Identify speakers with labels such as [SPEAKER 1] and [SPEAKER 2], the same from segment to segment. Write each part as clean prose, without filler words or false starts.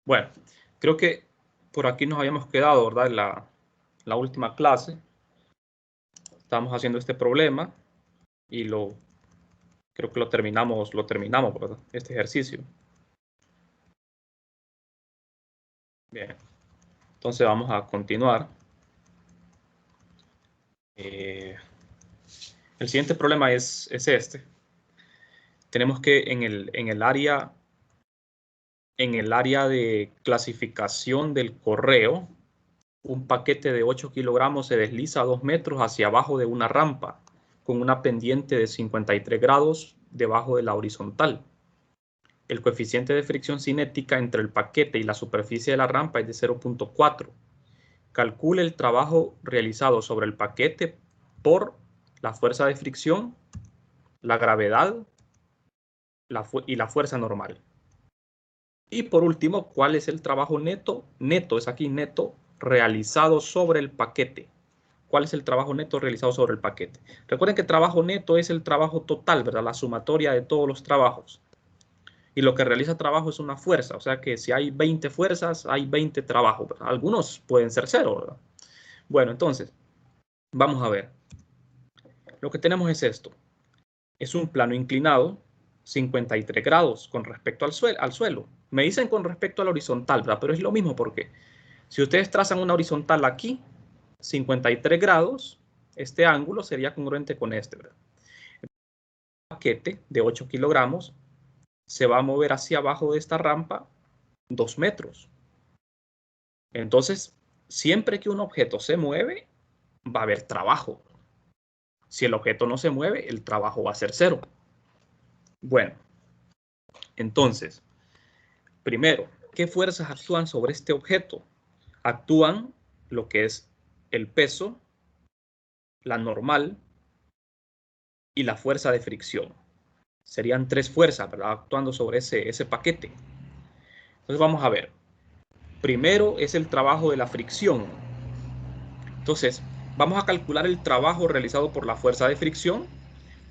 [SPEAKER 1] Bueno, creo que por aquí nos habíamos quedado, ¿verdad? En la última clase. Estamos haciendo este problema y creo que lo terminamos, ¿verdad? Este ejercicio. Bien, entonces vamos a continuar. El siguiente problema es este. Tenemos que en el área de clasificación del correo, un paquete de 8 kilogramos se desliza a 2 metros hacia abajo de una rampa con una pendiente de 53 grados debajo de la horizontal. El coeficiente de fricción cinética entre el paquete y la superficie de la rampa es de 0.4. Calcule el trabajo realizado sobre el paquete por la fuerza de fricción, la gravedad y la fuerza normal. Y por último, ¿cuál es el trabajo neto? Neto es aquí neto realizado sobre el paquete. ¿Cuál es el trabajo neto realizado sobre el paquete? Recuerden que trabajo neto es el trabajo total, ¿verdad? La sumatoria de todos los trabajos. Y lo que realiza trabajo es una fuerza. O sea que si hay 20 fuerzas, hay 20 trabajos, ¿verdad? Algunos pueden ser 0, ¿verdad? Bueno, entonces, vamos a ver. Lo que tenemos es esto. Es un plano inclinado, 53 grados con respecto al suelo. Me dicen con respecto a la horizontal, ¿verdad? Pero es lo mismo porque si ustedes trazan una horizontal aquí, 53 grados, este ángulo sería congruente con este, ¿verdad? El paquete de 8 kilogramos se va a mover hacia abajo de esta rampa 2 metros. Entonces, siempre que un objeto se mueve, va a haber trabajo. Si el objeto no se mueve, el trabajo va a ser 0. Bueno, entonces, primero, ¿qué fuerzas actúan sobre este objeto? Actúan lo que es el peso, la normal y la fuerza de fricción. Serían 3 fuerzas, ¿verdad? Actuando sobre ese paquete. Entonces vamos a ver. Primero es el trabajo de la fricción. Entonces, vamos a calcular el trabajo realizado por la fuerza de fricción.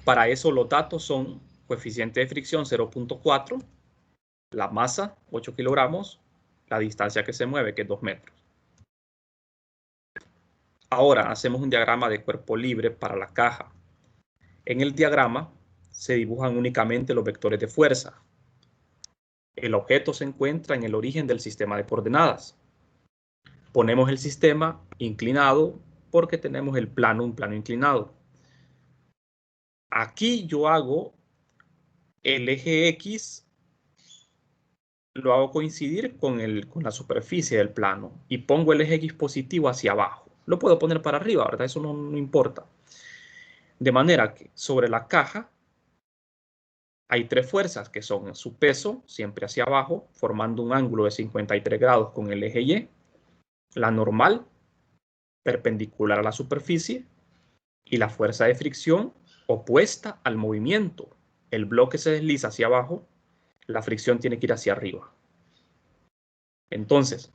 [SPEAKER 1] Para eso los datos son coeficiente de fricción 0.4, la masa 8 kilogramos, la distancia que se mueve que es 2 metros. Ahora hacemos un diagrama de cuerpo libre para la caja. En el diagrama se dibujan únicamente los vectores de fuerza. El objeto se encuentra en el origen del sistema de coordenadas. Ponemos el sistema inclinado porque tenemos un plano inclinado. Aquí yo hago el eje X, lo hago coincidir con la superficie del plano y pongo el eje X positivo hacia abajo. Lo puedo poner para arriba, ¿verdad? Eso no importa. De manera que sobre la caja hay 3 fuerzas que son su peso, siempre hacia abajo, formando un ángulo de 53 grados con el eje Y, la normal, perpendicular a la superficie, y la fuerza de fricción opuesta al movimiento. El bloque se desliza hacia abajo, la fricción tiene que ir hacia arriba. Entonces,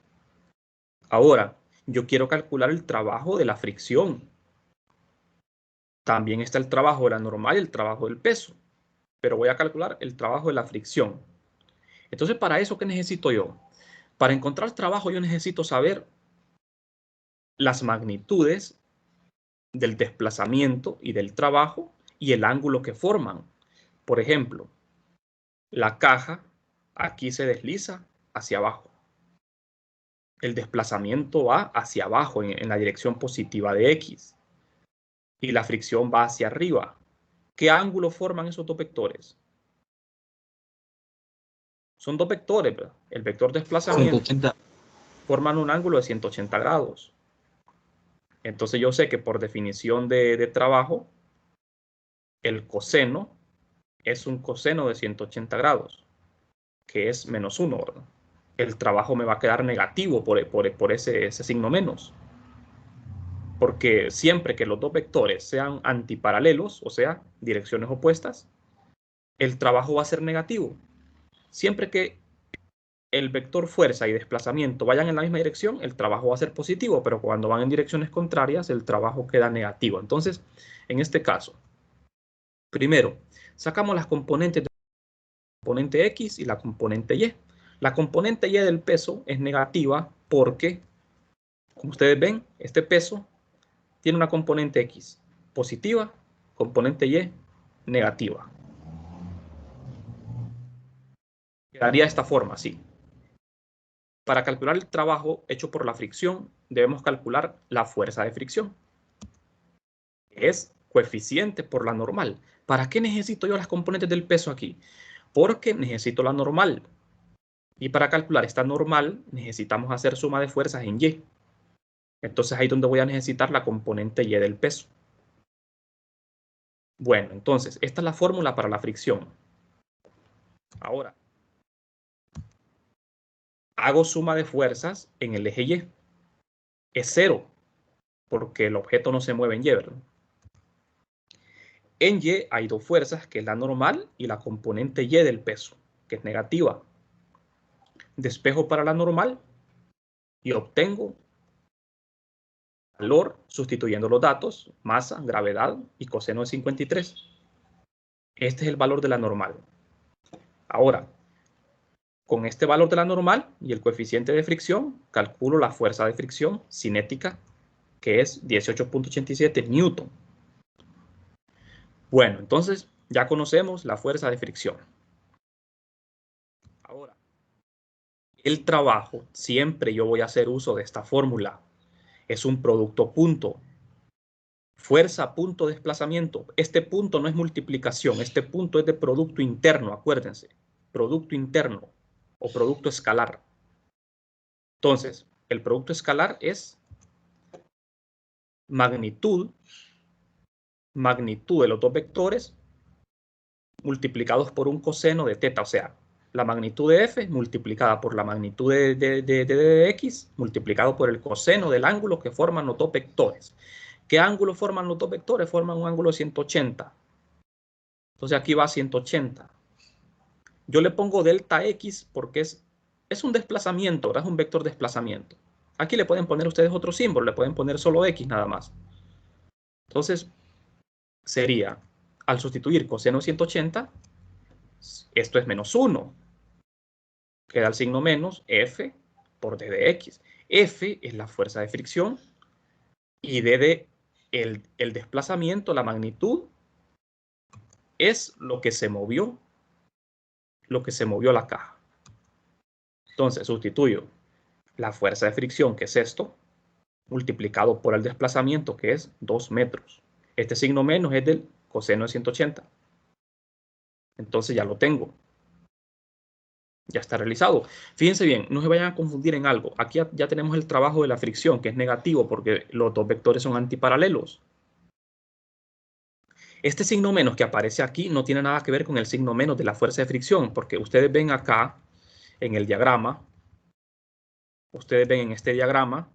[SPEAKER 1] ahora yo quiero calcular el trabajo de la fricción. También está el trabajo de la normal y el trabajo del peso, pero voy a calcular el trabajo de la fricción. Entonces, ¿para eso qué necesito yo? Para encontrar trabajo yo necesito saber las magnitudes del desplazamiento y del trabajo y el ángulo que forman. Por ejemplo, la caja aquí se desliza hacia abajo. El desplazamiento va hacia abajo en la dirección positiva de X. Y la fricción va hacia arriba. ¿Qué ángulo forman esos dos vectores? Son dos vectores, ¿verdad? El vector desplazamiento
[SPEAKER 2] 180.
[SPEAKER 1] forman un ángulo de 180 grados. Entonces yo sé que por definición de trabajo, el coseno es un coseno de 180 grados, que es menos 1, ¿verdad? El trabajo me va a quedar negativo por ese signo menos. Porque siempre que los dos vectores sean antiparalelos, o sea, direcciones opuestas, el trabajo va a ser negativo. Siempre que el vector fuerza y desplazamiento vayan en la misma dirección, el trabajo va a ser positivo, pero cuando van en direcciones contrarias, el trabajo queda negativo. Entonces, en este caso, primero, sacamos las componentes de la componente X y la componente Y. La componente Y del peso es negativa porque, como ustedes ven, este peso tiene una componente X positiva, componente Y negativa. Quedaría de esta forma, así. Para calcular el trabajo hecho por la fricción, debemos calcular la fuerza de fricción. Es coeficiente por la normal. ¿Para qué necesito yo las componentes del peso aquí? Porque necesito la normal. Y para calcular esta normal, necesitamos hacer suma de fuerzas en Y. Entonces ahí es donde voy a necesitar la componente Y del peso. Bueno, entonces, esta es la fórmula para la fricción. Ahora, hago suma de fuerzas en el eje Y. Es 0, porque el objeto no se mueve en Y, ¿verdad? En Y hay dos fuerzas, que es la normal y la componente Y del peso, que es negativa. Despejo para la normal y obtengo valor sustituyendo los datos, masa, gravedad y coseno de 53. Este es el valor de la normal. Ahora, con este valor de la normal y el coeficiente de fricción, calculo la fuerza de fricción cinética, que es 18.87 newton. Bueno, entonces ya conocemos la fuerza de fricción. Ahora, el trabajo, siempre yo voy a hacer uso de esta fórmula. Es un producto punto. Fuerza, punto, desplazamiento. Este punto no es multiplicación, este punto es de producto interno, acuérdense. Producto interno o producto escalar. Entonces, el producto escalar es magnitud de los dos vectores multiplicados por un coseno de teta, o sea, la magnitud de f multiplicada por la magnitud de x multiplicado por el coseno del ángulo que forman los dos vectores. ¿Qué ángulo forman los dos vectores? Forman un ángulo de 180. Entonces aquí va 180. Yo le pongo delta x porque es un desplazamiento, ¿verdad? Es un vector desplazamiento. Aquí le pueden poner ustedes otro símbolo, le pueden poner solo x nada más. Entonces sería, al sustituir coseno de 180, esto es menos 1. Queda el signo menos f por d de x. F es la fuerza de fricción y d de el desplazamiento, la magnitud, es lo que se movió la caja. Entonces sustituyo la fuerza de fricción, que es esto, multiplicado por el desplazamiento, que es 2 metros. Este signo menos es del coseno de 180. Entonces ya lo tengo. Ya está realizado. Fíjense bien, no se vayan a confundir en algo. Aquí ya tenemos el trabajo de la fricción, que es negativo porque los dos vectores son antiparalelos. Este signo menos que aparece aquí no tiene nada que ver con el signo menos de la fuerza de fricción, porque ustedes ven acá en el diagrama, ustedes ven en este diagrama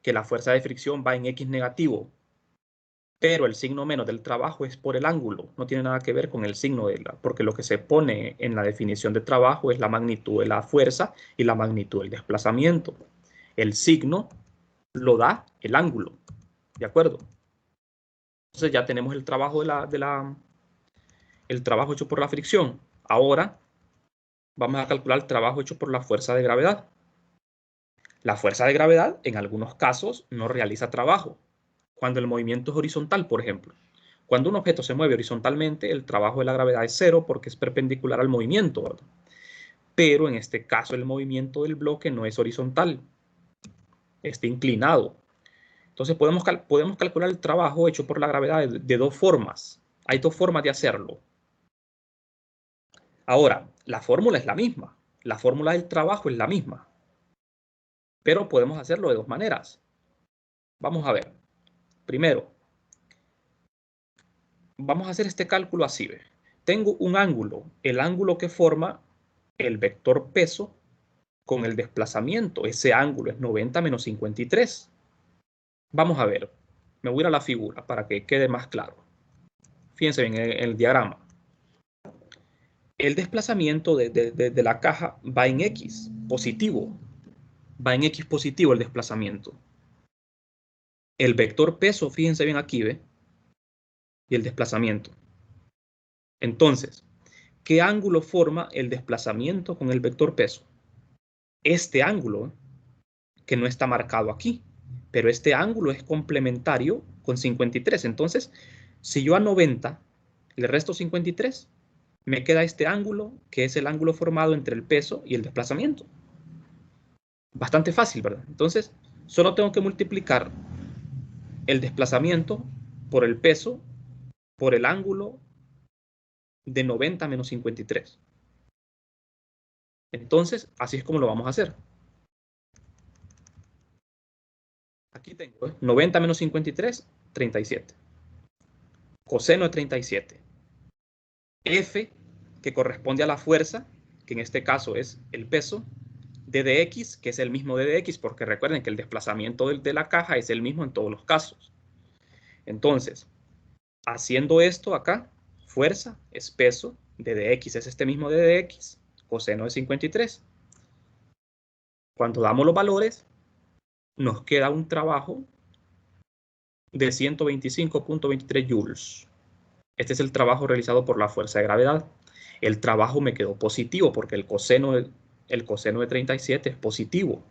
[SPEAKER 1] que la fuerza de fricción va en X negativo, pero el signo menos del trabajo es por el ángulo, no tiene nada que ver con el signo porque lo que se pone en la definición de trabajo es la magnitud de la fuerza y la magnitud del desplazamiento. El signo lo da el ángulo, ¿de acuerdo? Entonces ya tenemos el trabajo el trabajo hecho por la fricción. Ahora vamos a calcular el trabajo hecho por la fuerza de gravedad. La fuerza de gravedad, en algunos casos, no realiza trabajo. Cuando el movimiento es horizontal, por ejemplo. Cuando un objeto se mueve horizontalmente, el trabajo de la gravedad es 0 porque es perpendicular al movimiento, ¿verdad? Pero en este caso el movimiento del bloque no es horizontal, está inclinado. Entonces podemos calcular el trabajo hecho por la gravedad de dos formas. Hay dos formas de hacerlo. Ahora, la fórmula es la misma. La fórmula del trabajo es la misma. Pero podemos hacerlo de dos maneras. Vamos a ver. Primero, vamos a hacer este cálculo así. ¿Ve? Tengo un ángulo, el ángulo que forma el vector peso con el desplazamiento. Ese ángulo es 90 menos 53. Vamos a ver. Me voy a ir a la figura para que quede más claro. Fíjense bien en el diagrama. el desplazamiento de la caja va en X positivo. Va en X positivo el desplazamiento. El vector peso, fíjense bien aquí, ¿ve? Y el desplazamiento. Entonces, ¿qué ángulo forma el desplazamiento con el vector peso? Este ángulo, que no está marcado aquí, pero este ángulo es complementario con 53. Entonces, si yo a 90 le resto 53, me queda este ángulo, que es el ángulo formado entre el peso y el desplazamiento. Bastante fácil, ¿verdad? Entonces, solo tengo que multiplicar el desplazamiento por el peso por el ángulo de 90 menos 53. Entonces, así es como lo vamos a hacer. Aquí tengo 90 menos 53, 37. Coseno de 37. F, que corresponde a la fuerza, que en este caso es el peso, d de x, que es el mismo d de x, porque recuerden que el desplazamiento de la caja es el mismo en todos los casos. Entonces, haciendo esto acá, fuerza es peso, d de x es este mismo d de x, coseno de 53. Cuando damos los valores, nos queda un trabajo de 125.23 joules. Este es el trabajo realizado por la fuerza de gravedad. El trabajo me quedó positivo porque el coseno de 37 es positivo.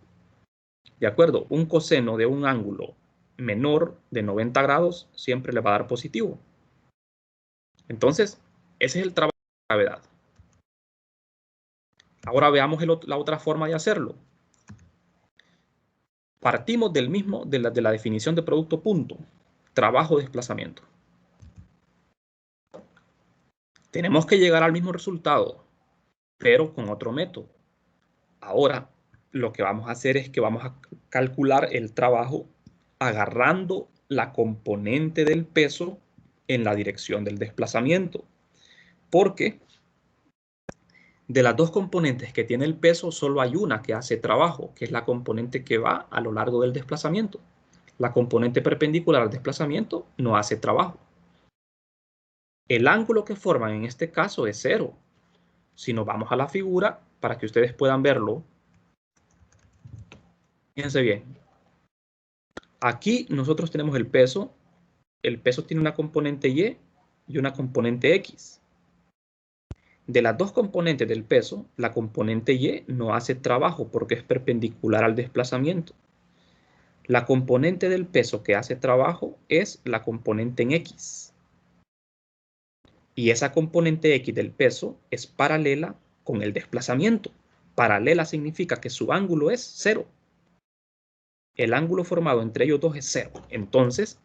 [SPEAKER 1] ¿De acuerdo? Un coseno de un ángulo menor de 90 grados siempre le va a dar positivo. Entonces, ese es el trabajo de gravedad. Ahora veamos la otra forma de hacerlo. Partimos de la definición de producto punto. Trabajo de desplazamiento. Tenemos que llegar al mismo resultado, pero con otro método. Ahora, lo que vamos a hacer es que vamos a calcular el trabajo agarrando la componente del peso en la dirección del desplazamiento. Porque de las dos componentes que tiene el peso, solo hay una que hace trabajo, que es la componente que va a lo largo del desplazamiento. La componente perpendicular al desplazamiento no hace trabajo. El ángulo que forman en este caso es 0. Si nos vamos a la figura, para que ustedes puedan verlo, fíjense bien. Aquí nosotros tenemos el peso. El peso tiene una componente Y y una componente X. De las dos componentes del peso, la componente Y no hace trabajo porque es perpendicular al desplazamiento. La componente del peso que hace trabajo es la componente en X. Y esa componente X del peso es paralela con el desplazamiento. Paralela significa que su ángulo es 0. El ángulo formado entre ellos dos es 0. Entonces,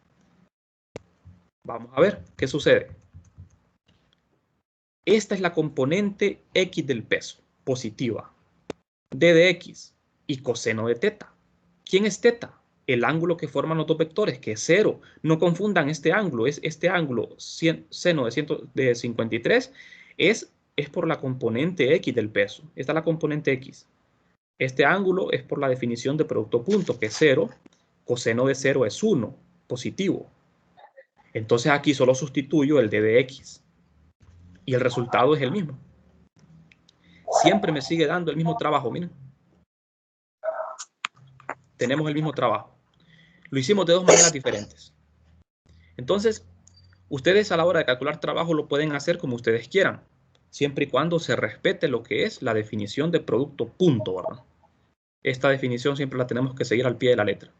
[SPEAKER 1] vamos a ver qué sucede. Esta es la componente X del peso, positiva. D de X y coseno de teta. ¿Quién es teta? El ángulo que forman los dos vectores, que es 0. No confundan este ángulo. Este ángulo, seno de 53, es por la componente X del peso. Esta es la componente X. Este ángulo es por la definición de producto punto, que es 0. Coseno de 0 es 1, positivo. Entonces aquí solo sustituyo el d de x. Y el resultado es el mismo. Siempre me sigue dando el mismo trabajo, miren. Tenemos el mismo trabajo. Lo hicimos de dos maneras diferentes. Entonces, ustedes a la hora de calcular trabajo lo pueden hacer como ustedes quieran, siempre y cuando se respete lo que es la definición de producto punto, ¿verdad? Esta definición siempre la tenemos que seguir al pie de la letra.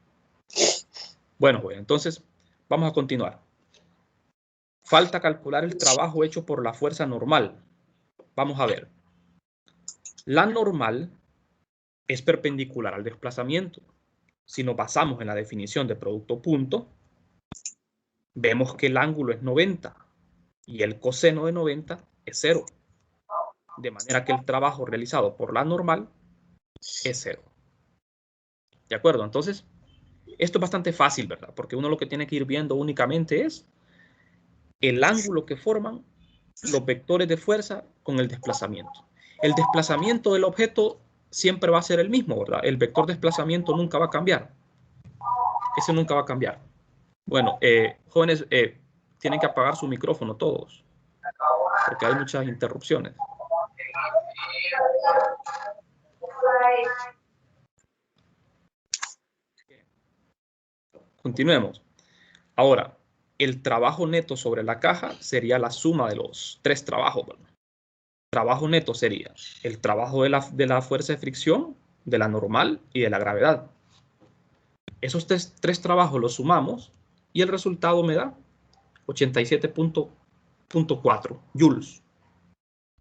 [SPEAKER 1] Bueno, pues entonces vamos a continuar. Falta calcular el trabajo hecho por la fuerza normal. Vamos a ver. La normal es perpendicular al desplazamiento. Si nos basamos en la definición de producto punto, vemos que el ángulo es 90 y el coseno de 90 es 0. De manera que el trabajo realizado por la normal es 0. ¿De acuerdo? Entonces, esto es bastante fácil, ¿verdad? Porque uno lo que tiene que ir viendo únicamente es el ángulo que forman los vectores de fuerza con el desplazamiento. El desplazamiento del objeto siempre va a ser el mismo, ¿verdad? El vector de desplazamiento nunca va a cambiar. Ese nunca va a cambiar. Bueno, jóvenes, tienen que apagar su micrófono todos, porque hay muchas interrupciones. Continuemos. Ahora, el trabajo neto sobre la caja sería la suma de los tres trabajos, ¿verdad? Trabajo neto sería el trabajo de la fuerza de fricción, de la normal y de la gravedad. Esos tres trabajos los sumamos y el resultado me da 87.4 joules.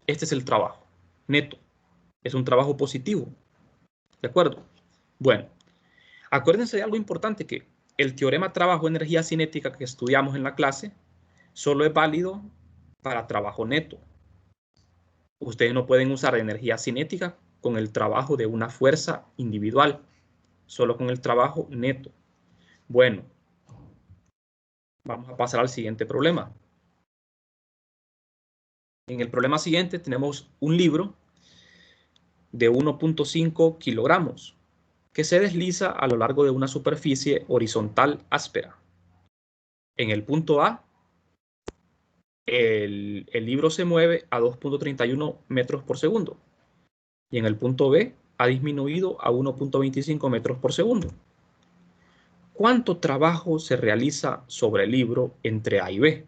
[SPEAKER 1] Este es el trabajo neto. Es un trabajo positivo. ¿De acuerdo? Bueno, acuérdense de algo importante, que el teorema trabajo-energía cinética que estudiamos en la clase solo es válido para trabajo neto. Ustedes no pueden usar energía cinética con el trabajo de una fuerza individual, solo con el trabajo neto. Bueno, vamos a pasar al siguiente problema. En el problema siguiente tenemos un libro de 1.5 kilogramos que se desliza a lo largo de una superficie horizontal áspera. En el punto A, el libro se mueve a 2.31 metros por segundo y en el punto B ha disminuido a 1.25 metros por segundo. ¿Cuánto trabajo se realiza sobre el libro entre A y B?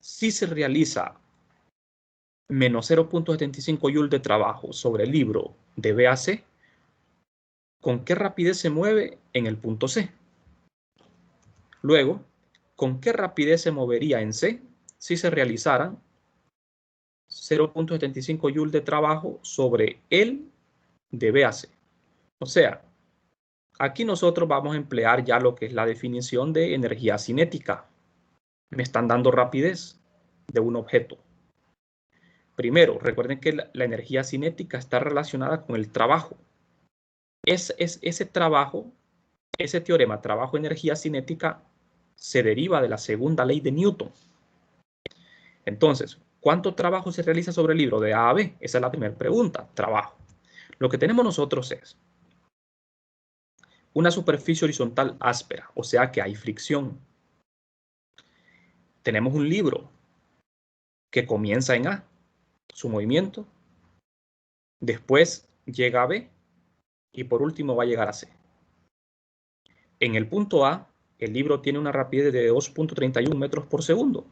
[SPEAKER 1] Si se realiza menos 0.75 joules de trabajo sobre el libro de B a C, ¿con qué rapidez se mueve en el punto C? Luego, ¿con qué rapidez se movería en C si se realizaran 0.75 joules de trabajo sobre el de B a C? O sea, aquí nosotros vamos a emplear ya lo que es la definición de energía cinética. Me están dando rapidez de un objeto. Primero, recuerden que la energía cinética está relacionada con el trabajo. Ese trabajo, ese teorema trabajo-energía cinética, se deriva de la segunda ley de Newton. Entonces, ¿cuánto trabajo se realiza sobre el libro de A a B? Esa es la primera pregunta, trabajo. Lo que tenemos nosotros es una superficie horizontal áspera, o sea que hay fricción. Tenemos un libro que comienza en A, su movimiento, después llega a B y por último va a llegar a C. En el punto A, el libro tiene una rapidez de 2.31 metros por segundo.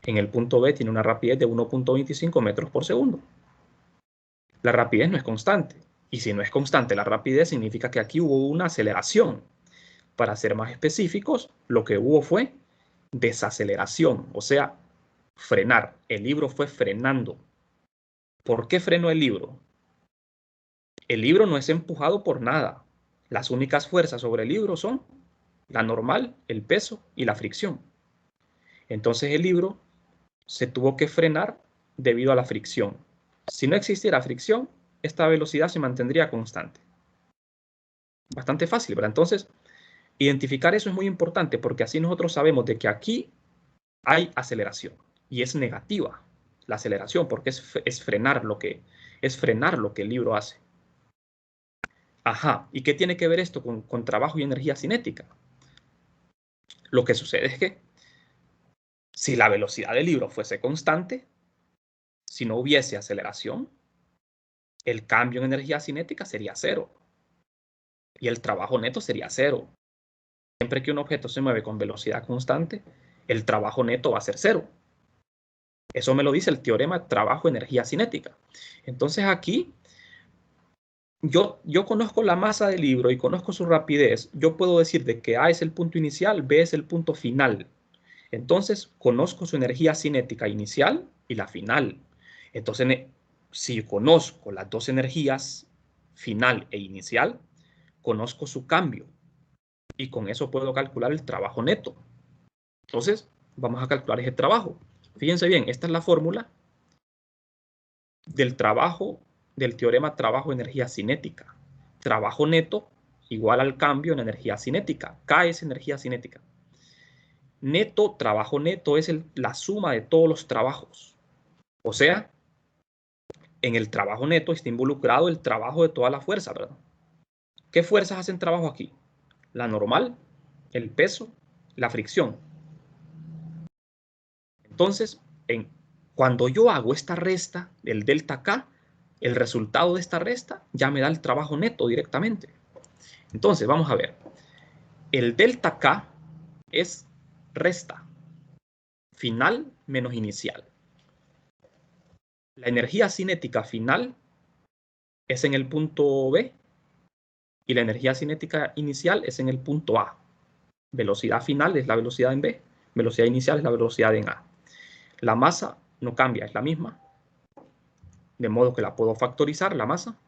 [SPEAKER 1] En el punto B tiene una rapidez de 1.25 metros por segundo. La rapidez no es constante. Y si no es constante la rapidez, significa que aquí hubo una aceleración. Para ser más específicos, lo que hubo fue desaceleración, o sea, frenar. El libro fue frenando. ¿Por qué frenó el libro? El libro no es empujado por nada. Las únicas fuerzas sobre el libro son la normal, el peso y la fricción. Entonces el libro se tuvo que frenar debido a la fricción. Si no existiera fricción, esta velocidad se mantendría constante. Bastante fácil, ¿verdad? Entonces, identificar eso es muy importante porque así nosotros sabemos de que aquí hay aceleración y es negativa la aceleración porque es frenar lo que el libro hace. Ajá, ¿y qué tiene que ver esto con trabajo y energía cinética? Lo que sucede es que si la velocidad del libro fuese constante, si no hubiese aceleración, el cambio en energía cinética sería cero y el trabajo neto sería cero. Siempre que un objeto se mueve con velocidad constante, el trabajo neto va a ser cero. Eso me lo dice el teorema trabajo-energía cinética. Entonces aquí, yo conozco la masa del libro y conozco su rapidez. Yo puedo decir de que A es el punto inicial, B es el punto final. Entonces, conozco su energía cinética inicial y la final. Entonces, si conozco las dos energías, final e inicial, conozco su cambio. Y con eso puedo calcular el trabajo neto. Entonces, vamos a calcular ese trabajo. Fíjense bien, esta es la fórmula del trabajo, del teorema trabajo-energía cinética. Trabajo neto igual al cambio en energía cinética. K es energía cinética. Neto, trabajo neto es la suma de todos los trabajos. O sea, en el trabajo neto está involucrado el trabajo de toda la fuerza, ¿verdad? ¿Qué fuerzas hacen trabajo aquí? La normal, el peso, la fricción. Entonces, cuando yo hago esta resta del delta K, El resultado de esta resta ya me da el trabajo neto directamente. Entonces, vamos a ver. El delta K es resta final menos inicial. La energía cinética final es en el punto B y la energía cinética inicial es en el punto A. Velocidad final es la velocidad en B, velocidad inicial es la velocidad en A. La masa no cambia, es la misma, de modo que la puedo factorizar, la masa.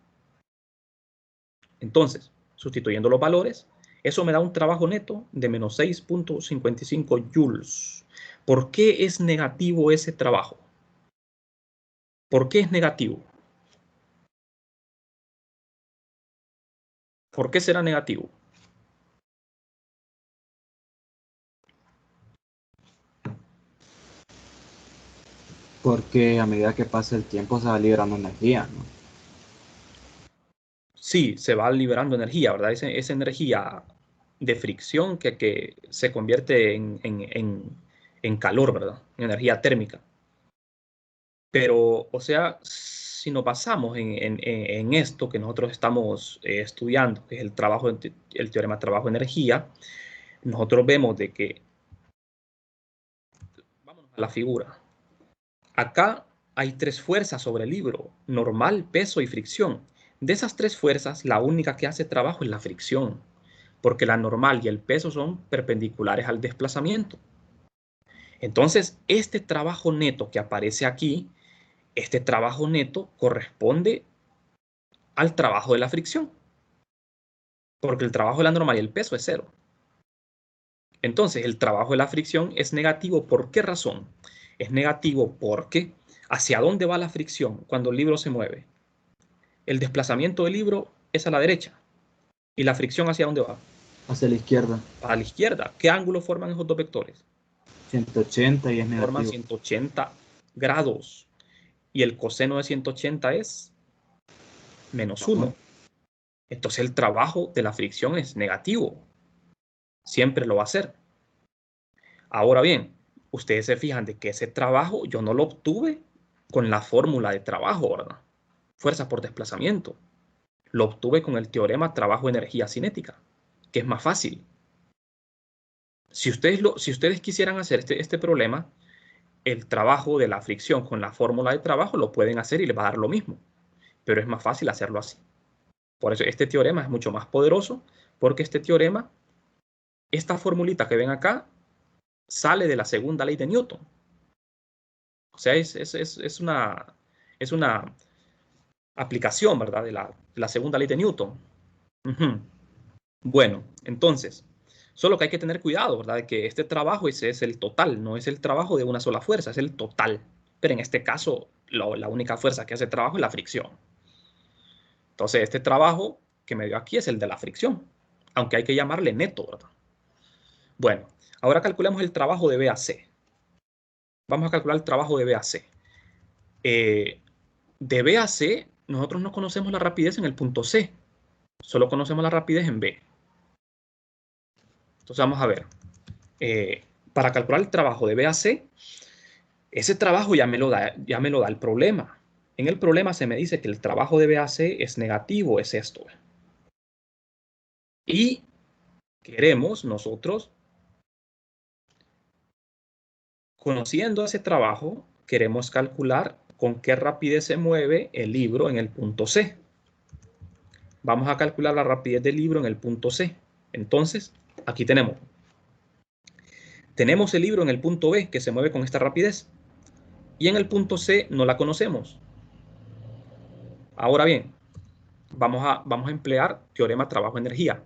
[SPEAKER 1] Entonces, sustituyendo los valores, eso me da un trabajo neto de menos 6.55 joules. ¿Por qué es negativo ese trabajo? ¿Por qué es negativo? ¿Por qué será negativo?
[SPEAKER 2] Porque a medida que pasa el tiempo se va liberando energía, ¿no?
[SPEAKER 1] Sí, se va liberando energía, ¿verdad? Esa energía de fricción que se convierte en calor, ¿verdad? En energía térmica. Pero, o sea, si nos basamos en esto que nosotros estamos estudiando, que es el teorema trabajo-energía, nosotros vemos de que, vámonos a la figura. Acá hay tres fuerzas sobre el libro: normal, peso y fricción. De esas tres fuerzas, la única que hace trabajo es la fricción, porque la normal y el peso son perpendiculares al desplazamiento. Entonces, este trabajo neto que aparece aquí, este trabajo neto corresponde al trabajo de la fricción, porque el trabajo de la normal y el peso es cero. Entonces, el trabajo de la fricción es negativo. ¿Por qué razón? Es negativo porque ¿hacia dónde va la fricción cuando el libro se mueve? El desplazamiento del libro es a la derecha. ¿Y la fricción hacia dónde va?
[SPEAKER 2] Hacia la izquierda,
[SPEAKER 1] A la izquierda. ¿Qué ángulo forman esos dos vectores?
[SPEAKER 2] 180 y es
[SPEAKER 1] Forman
[SPEAKER 2] negativo.
[SPEAKER 1] 180 grados. Y el coseno de 180 es menos 1. Entonces el trabajo de la fricción es negativo. Siempre lo va a ser. Ahora bien, ustedes se fijan de que ese trabajo yo no lo obtuve con la fórmula de trabajo, ¿verdad? Fuerza por desplazamiento. Lo obtuve con el teorema trabajo-energía cinética, que es más fácil. Si ustedes quisieran hacer este problema, el trabajo de la fricción con la fórmula de trabajo lo pueden hacer y les va a dar lo mismo. Pero es más fácil hacerlo así. Por eso este teorema es mucho más poderoso, porque este teorema, esta formulita que ven acá, sale de la segunda ley de Newton. O sea, es una aplicación, ¿verdad? De la segunda ley de Newton. Ujú. Bueno, entonces, solo que hay que tener cuidado, ¿verdad? De que este trabajo ese es el total, no es el trabajo de una sola fuerza, es el total. Pero en este caso, la única fuerza que hace trabajo es la fricción. Entonces, este trabajo que me dio aquí es el de la fricción, aunque hay que llamarle neto, ¿verdad? Bueno, ahora calculemos el trabajo de B a C. Vamos a calcular el trabajo de B a C. De B a C, nosotros no conocemos la rapidez en el punto C, solo conocemos la rapidez en B. Entonces vamos a ver. Para calcular el trabajo de B a C, ese trabajo ya me lo da el problema. En el problema se me dice que el trabajo de B a C es negativo, es esto. Y queremos nosotros, conociendo ese trabajo, queremos calcular con qué rapidez se mueve el libro en el punto C. Vamos a calcular la rapidez del libro en el punto C. Entonces, aquí tenemos el libro en el punto B que se mueve con esta rapidez y en el punto C no la conocemos. Ahora bien, vamos a emplear teorema trabajo-energía.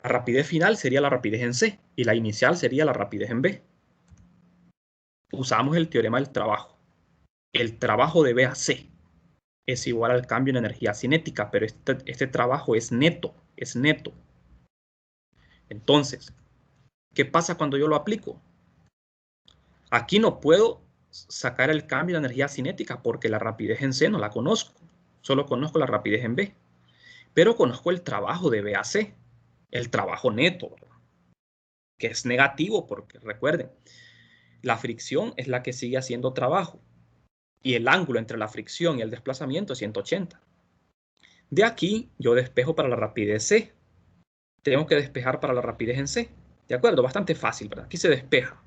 [SPEAKER 1] La rapidez final sería la rapidez en C y la inicial sería la rapidez en B. Usamos el teorema del trabajo. El trabajo de B a C es igual al cambio en energía cinética, pero este trabajo es neto, es neto. Entonces, ¿qué pasa cuando yo lo aplico? Aquí no puedo sacar el cambio de energía cinética porque la rapidez en C no la conozco. Solo conozco la rapidez en B. Pero conozco el trabajo de B a C, el trabajo neto, ¿verdad? Que es negativo porque recuerden, la fricción es la que sigue haciendo trabajo. Y el ángulo entre la fricción y el desplazamiento es 180. De aquí yo despejo para la rapidez C. Tengo que despejar para la rapidez en C. ¿De acuerdo? Bastante fácil, ¿verdad? Aquí se despeja.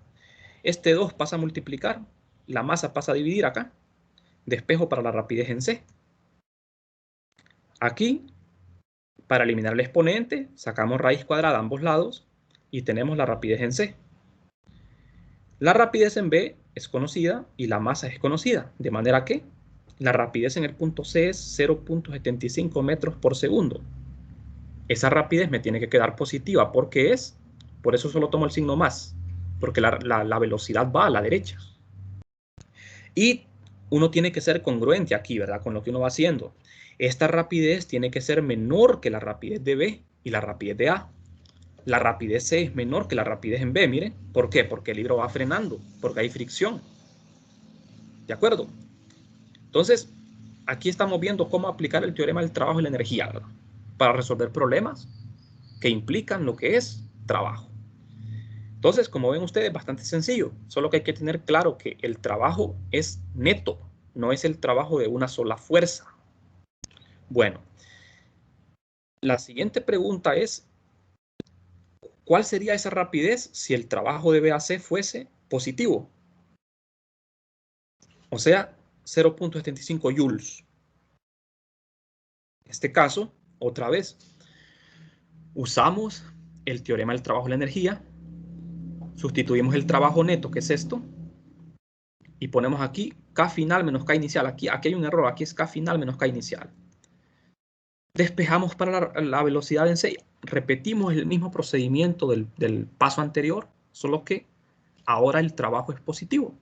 [SPEAKER 1] Este 2 pasa a multiplicar. La masa pasa a dividir acá. Despejo para la rapidez en C. Aquí, para eliminar el exponente, sacamos raíz cuadrada a ambos lados y tenemos la rapidez en C. La rapidez en B es conocida y la masa es conocida, de manera que la rapidez en el punto C es 0.75 metros por segundo. Esa rapidez me tiene que quedar positiva porque por eso solo tomo el signo más, porque la velocidad va a la derecha. Y uno tiene que ser congruente aquí, ¿verdad? Con lo que uno va haciendo. Esta rapidez tiene que ser menor que la rapidez de B y la rapidez de A. La rapidez C es menor que la rapidez en B, miren. ¿Por qué? Porque el libro va frenando, porque hay fricción. ¿De acuerdo? Entonces, aquí estamos viendo cómo aplicar el teorema del trabajo y la energía, ¿verdad? Para resolver problemas que implican lo que es trabajo. Entonces, como ven ustedes, bastante sencillo. Solo que hay que tener claro que el trabajo es neto, no es el trabajo de una sola fuerza. Bueno, la siguiente pregunta es, ¿cuál sería esa rapidez si el trabajo de BAC fuese positivo? O sea, 0.75 joules. En este caso, otra vez, usamos el teorema del trabajo y la energía, sustituimos el trabajo neto, que es esto, y ponemos aquí K final menos K inicial. Aquí hay un error, aquí es K final menos K inicial. Despejamos para la velocidad en C, repetimos el mismo procedimiento del paso anterior, solo que ahora el trabajo es positivo.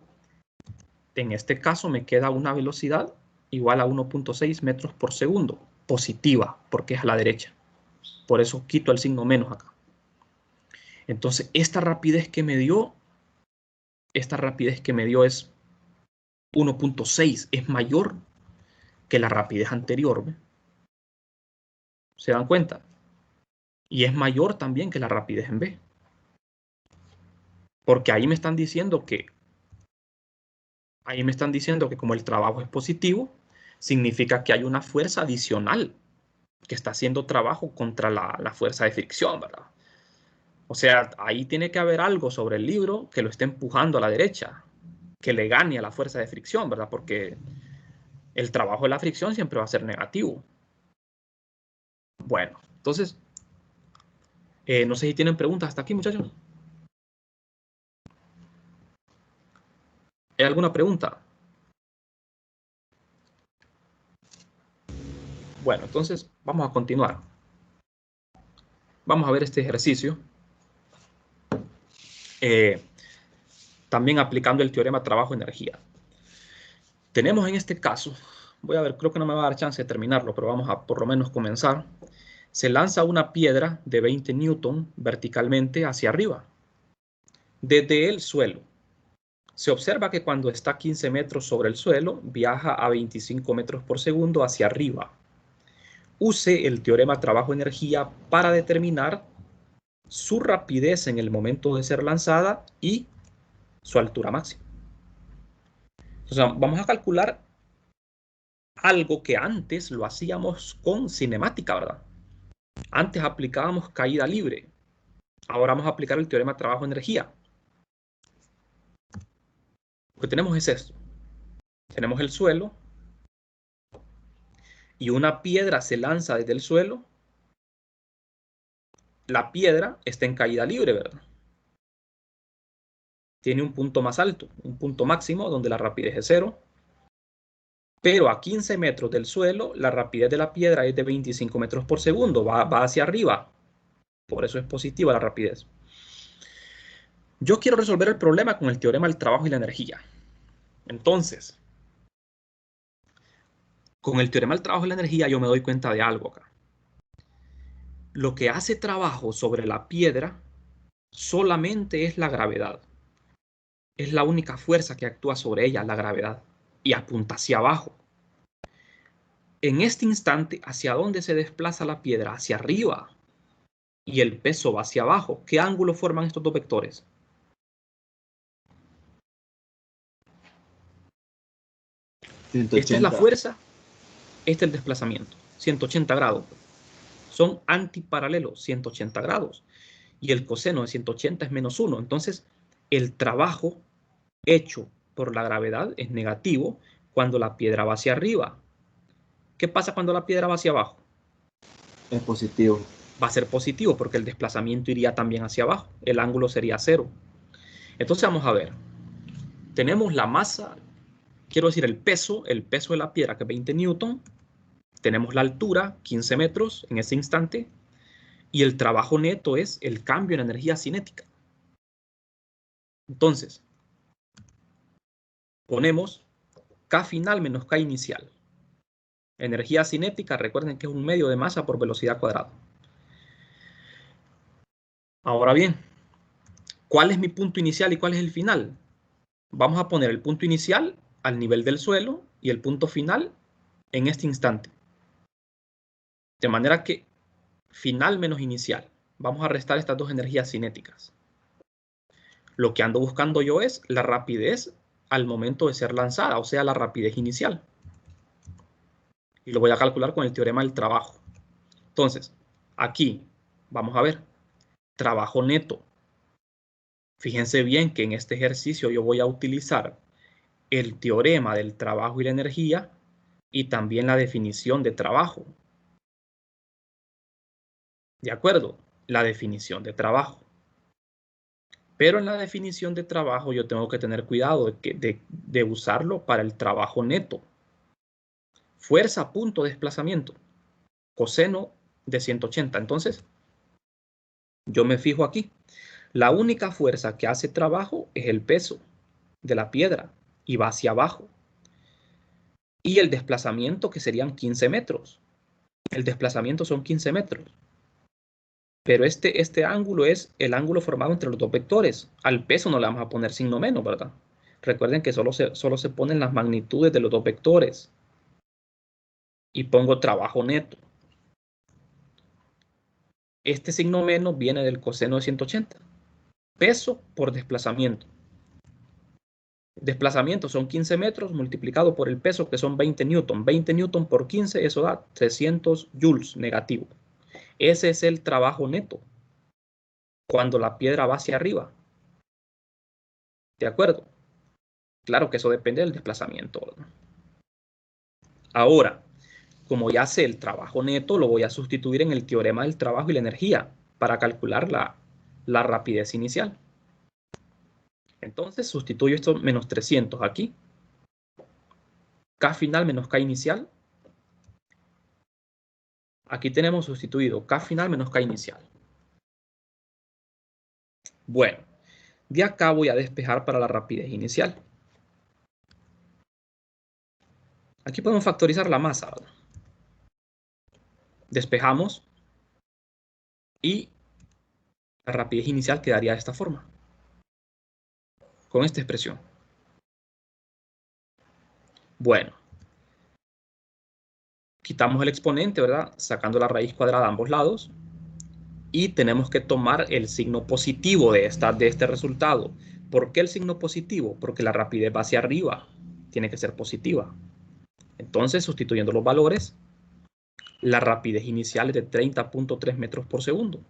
[SPEAKER 1] En este caso me queda una velocidad igual a 1.6 metros por segundo, positiva, porque es a la derecha. Por eso quito el signo menos acá. Entonces, esta rapidez que me dio es 1.6, es mayor que la rapidez anterior. ¿Ve? ¿Se dan cuenta? Y es mayor también que la rapidez en B. Porque ahí me están diciendo que como el trabajo es positivo, significa que hay una fuerza adicional que está haciendo trabajo contra la fuerza de fricción, ¿verdad? O sea, ahí tiene que haber algo sobre el libro que lo esté empujando a la derecha, que le gane a la fuerza de fricción, ¿verdad? Porque el trabajo de la fricción siempre va a ser negativo. Bueno, entonces, no sé si tienen preguntas hasta aquí, muchachos. ¿Hay alguna pregunta? Bueno, entonces vamos a continuar. Vamos a ver este ejercicio. También aplicando el teorema trabajo-energía. Tenemos en este caso, voy a ver, creo que no me va a dar chance de terminarlo, pero vamos a por lo menos comenzar. Se lanza una piedra de 20 newton verticalmente hacia arriba, desde el suelo. Se observa que cuando está 15 metros sobre el suelo, viaja a 25 metros por segundo hacia arriba. Use el teorema trabajo-energía para determinar su rapidez en el momento de ser lanzada y su altura máxima. O sea, vamos a calcular algo que antes lo hacíamos con cinemática, ¿verdad? Antes aplicábamos caída libre. Ahora vamos a aplicar el teorema trabajo-energía. Lo que tenemos es esto. Tenemos el suelo y una piedra se lanza desde el suelo. La piedra está en caída libre, ¿verdad? Tiene un punto más alto, un punto máximo donde la rapidez es 0. Pero a 15 metros del suelo, la rapidez de la piedra es de 25 metros por segundo, va hacia arriba. Por eso es positiva la rapidez. Yo quiero resolver el problema con el teorema del trabajo y la energía. Entonces, con el teorema del trabajo y la energía yo me doy cuenta de algo acá. Lo que hace trabajo sobre la piedra solamente es la gravedad. Es la única fuerza que actúa sobre ella, la gravedad, y apunta hacia abajo. En este instante, ¿hacia dónde se desplaza la piedra? Hacia arriba. Y el peso va hacia abajo. ¿Qué ángulo forman estos dos vectores?
[SPEAKER 2] 180.
[SPEAKER 1] Esta es la fuerza, este es el desplazamiento, 180 grados. Son antiparalelos, 180 grados. Y el coseno de 180 es menos 1. Entonces, el trabajo hecho por la gravedad es negativo cuando la piedra va hacia arriba. ¿Qué pasa cuando la piedra va hacia abajo?
[SPEAKER 2] Es positivo.
[SPEAKER 1] Va a ser positivo porque el desplazamiento iría también hacia abajo. El ángulo sería 0. Entonces vamos a ver. Tenemos la masa, quiero decir el peso de la piedra, que es 20 newton. Tenemos la altura, 15 metros en ese instante. Y el trabajo neto es el cambio en energía cinética. Entonces, ponemos K final menos K inicial. Energía cinética, recuerden que es un medio de masa por velocidad cuadrada. Ahora bien, ¿cuál es mi punto inicial y cuál es el final? Vamos a poner el punto inicial al nivel del suelo y el punto final en este instante. De manera que final menos inicial. Vamos a restar estas dos energías cinéticas. Lo que ando buscando yo es la rapidez al momento de ser lanzada, o sea, la rapidez inicial. Y lo voy a calcular con el teorema del trabajo. Entonces, aquí vamos a ver trabajo neto. Fíjense bien que en este ejercicio yo voy a utilizar el teorema del trabajo y la energía y también la definición de trabajo. ¿De acuerdo? La definición de trabajo. Pero en la definición de trabajo yo tengo que tener cuidado de usarlo para el trabajo neto. Fuerza punto desplazamiento. Coseno de 180. Entonces, yo me fijo aquí. La única fuerza que hace trabajo es el peso de la piedra y va hacia abajo. Y el desplazamiento, que serían 15 metros. El desplazamiento son 15 metros. Pero este ángulo es el ángulo formado entre los dos vectores. Al peso no le vamos a poner signo menos, ¿verdad? Recuerden que solo se ponen las magnitudes de los dos vectores. Y pongo trabajo neto. Este signo menos viene del coseno de 180. Peso por desplazamiento. Desplazamiento son 15 metros multiplicado por el peso, que son 20 newton. 20 newton por 15, eso da 300 joules negativo. Ese es el trabajo neto cuando la piedra va hacia arriba. ¿De acuerdo? Claro que eso depende del desplazamiento, ¿no? Ahora, como ya sé el trabajo neto, lo voy a sustituir en el teorema del trabajo y la energía para calcular la rapidez inicial. Entonces sustituyo esto menos 300 aquí. K final menos K inicial. Aquí tenemos sustituido K final menos K inicial. Bueno, de acá voy a despejar para la rapidez inicial. Aquí podemos factorizar la masa, ¿verdad? Despejamos y la rapidez inicial quedaría de esta forma, con esta expresión. Bueno, quitamos el exponente, ¿verdad? Sacando la raíz cuadrada a ambos lados. Y tenemos que tomar el signo positivo de este resultado. ¿Por qué el signo positivo? Porque la rapidez va hacia arriba. Tiene que ser positiva. Entonces, sustituyendo los valores, la rapidez inicial es de 30.3 metros por segundo.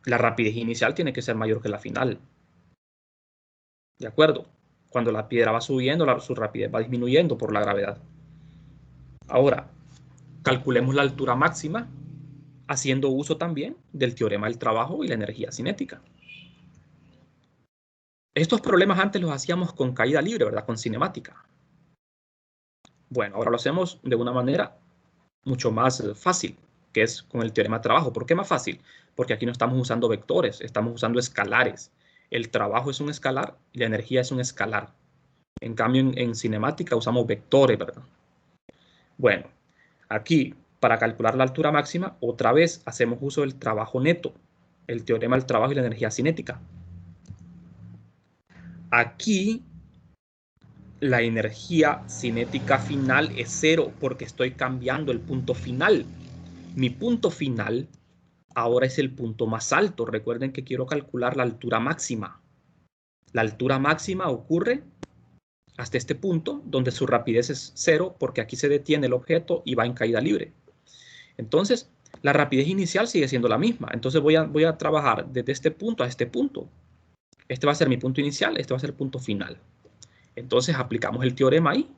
[SPEAKER 1] La rapidez inicial tiene que ser mayor que la final. ¿De acuerdo? Cuando la piedra va subiendo, su rapidez va disminuyendo por la gravedad. Ahora, calculemos la altura máxima, haciendo uso también del teorema del trabajo y la energía cinética. Estos problemas antes los hacíamos con caída libre, ¿verdad? Con cinemática. Bueno, ahora lo hacemos de una manera mucho más fácil, que es con el teorema de trabajo. ¿Por qué más fácil? Porque aquí no estamos usando vectores, estamos usando escalares. El trabajo es un escalar y la energía es un escalar. En cambio, en cinemática usamos vectores, ¿verdad? Bueno, aquí, para calcular la altura máxima, otra vez hacemos uso del trabajo neto, el teorema del trabajo y la energía cinética. Aquí, la energía cinética final es 0 porque estoy cambiando el punto final. Mi punto final ahora es el punto más alto. Recuerden que quiero calcular la altura máxima. La altura máxima ocurre hasta este punto, donde su rapidez es 0, porque aquí se detiene el objeto y va en caída libre. Entonces, la rapidez inicial sigue siendo la misma. Entonces voy a trabajar desde este punto a este punto. Este va a ser mi punto inicial, este va a ser el punto final. Entonces aplicamos el teorema ahí.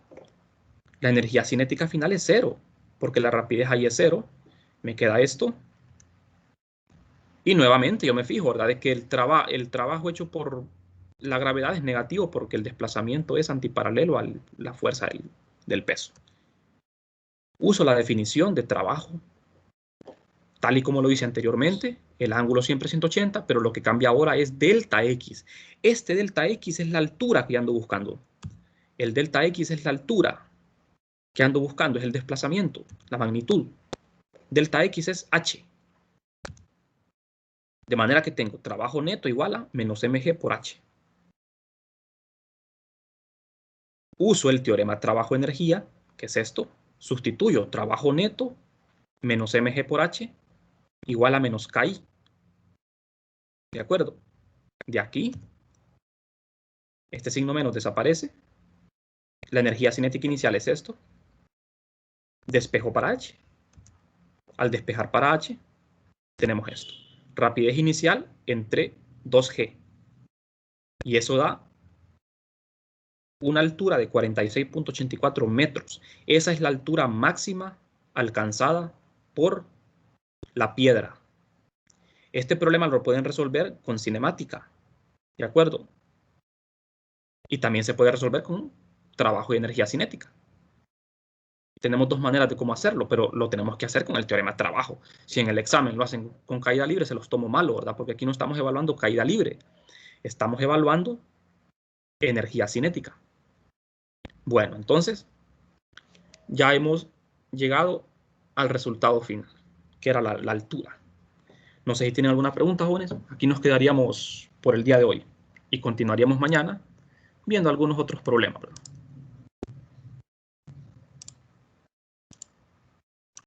[SPEAKER 1] La energía cinética final es 0, porque la rapidez ahí es 0. Me queda esto. Y nuevamente yo me fijo, ¿verdad? De que el trabajo hecho por la gravedad es negativo porque el desplazamiento es antiparalelo a la fuerza del peso. Uso la definición de trabajo, tal y como lo hice anteriormente. El ángulo siempre es 180, pero lo que cambia ahora es delta X. Este delta X es la altura que ando buscando. El delta X es la altura que ando buscando, es el desplazamiento, la magnitud. Delta X es H. De manera que tengo trabajo neto igual a menos mg por H. Uso el teorema trabajo-energía, que es esto. Sustituyo trabajo neto menos mg por H igual a menos KI. ¿De acuerdo? De aquí, este signo menos desaparece. La energía cinética inicial es esto. Despejo para H. Al despejar para H, tenemos esto. Rapidez inicial entre 2G. Y eso da una altura de 46.84 metros. Esa es la altura máxima alcanzada por la piedra. Este problema lo pueden resolver con cinemática, ¿de acuerdo? Y también se puede resolver con trabajo y energía cinética. Tenemos dos maneras de cómo hacerlo, pero lo tenemos que hacer con el teorema de trabajo. Si en el examen lo hacen con caída libre, se los tomo malo, ¿verdad? Porque aquí no estamos evaluando caída libre. Estamos evaluando energía cinética. Bueno, entonces ya hemos llegado al resultado final, que era la altura. No sé si tienen alguna pregunta, jóvenes. Aquí nos quedaríamos por el día de hoy y continuaríamos mañana viendo algunos otros problemas, ¿verdad?